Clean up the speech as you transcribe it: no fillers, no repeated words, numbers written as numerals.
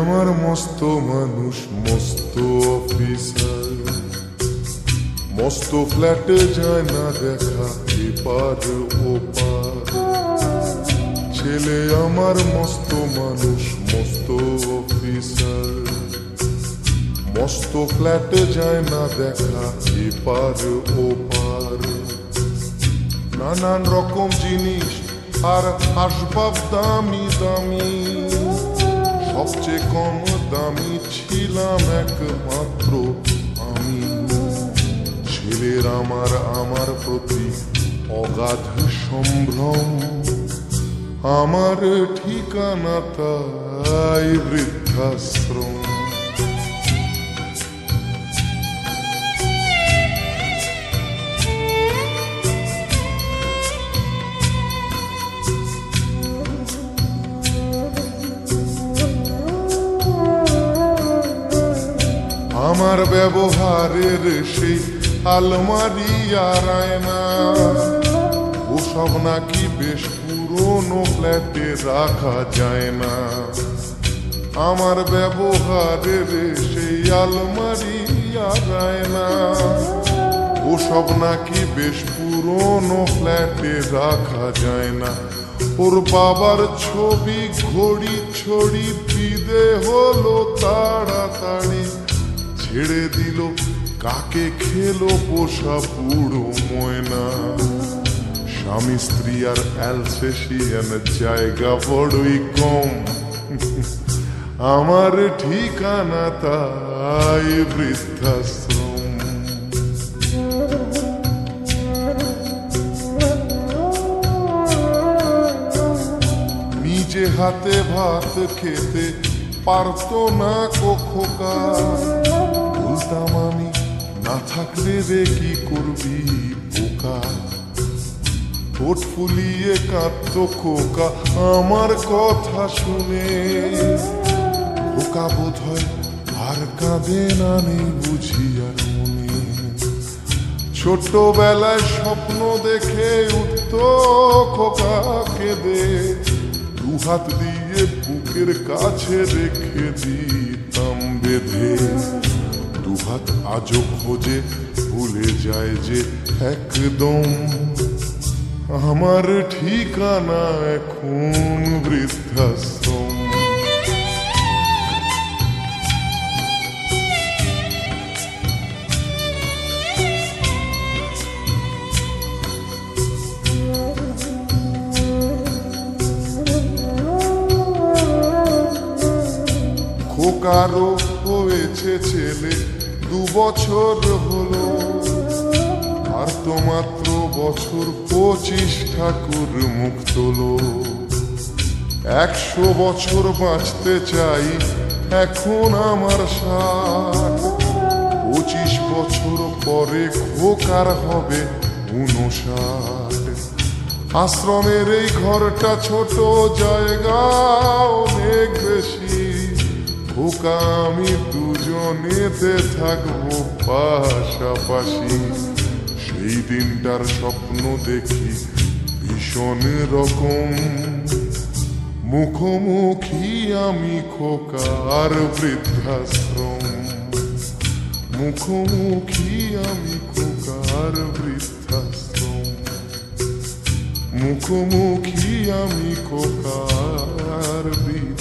আমার মস্ত মানুষ, মস্ত অফিসার, মস্ত ফ্ল্যাটে যায় না দেখা এপার ওপার। ছেলে আমার মস্ত মানুষ, মস্ত অফিসার, মস্ত ফ্ল্যাটে যায় না দেখা এপার ওপার। নানান রকম জিনিস আর আসবাব দামি দামি, সবচেয়ে কম দামি ছিলাম একমাত্র আমি। ছেলের আমার প্রতি অগাধ সম্ভ্রম, আমার ঠিকানা তাই বৃদ্ধাশ্রম। আমার ব্যবহারের সেই আলমারি আর আয়না, ওসব নাকি বেশ পুরনো ফ্ল্যাটে রাখা যায় না। আমার ব্যবহারের সেই আলমারি আর আয়না, ওসব নাকি বেশ পুরনো ফ্ল্যাটে রাখা যায় না। ওর বাবার ছবি ঘড়ি ছড়ি বিদে হলো তাড়াতাড়ি, ছেড়ে দিল কাকে খেলো পোষা বুড়ো ময়না। স্বামী স্ত্রী আর অ্যালসেশিয়ান জায়গা বড়ই কম, আমার ঠিকানা তাই বৃদ্ধাশ্রম। নিজে হাতে ভাত খেতে পারতো না খোকা, বলতাম আমি না থাকলে রে কি করবি পোকা। ঠোঁট ফুলিয়ে কাঁদতো খোকা আমার কথা শুনে, খোকা বোধ হয় আর কাঁদে না, নেই বুঝি আর মনে। ছোটবেলায় স্বপ্ন দেখে উঠতো খোকা কেঁদে, দুহাত দিয়ে বুকের কাছে রেখে দিতাম বেঁধে। দুহাত আজও খোঁজে ভুলে যায় যে একদম, আমার ঠিকানা এখন বৃদ্ধাশ্রম। খোকারও হয়েছে ছেলে 2 বছর হলো, আর তো মাত্র বছর 25 ঠাকুর মুখ তোলো। 100 বছর বাঁচতে চাই এখন আমার 60, 25 বছর পরে খোকার হবে 59। আশ্রমের এই ঘরটা ছোট, জায়গা অনেক বেশি, খোকা আমি দুজনেতে থাকবো পাশাপাশি। সেই দিনটার স্বপ্ন দেখি ভীষণ রকম, মুখোমুখি আমি খোকার বৃদ্ধাশ্রম। মুখোমুখি আমি খোকার বৃদ্ধাশ্রম। মুখোমুখি আমি খোকার বৃদ্ধাশ্রম।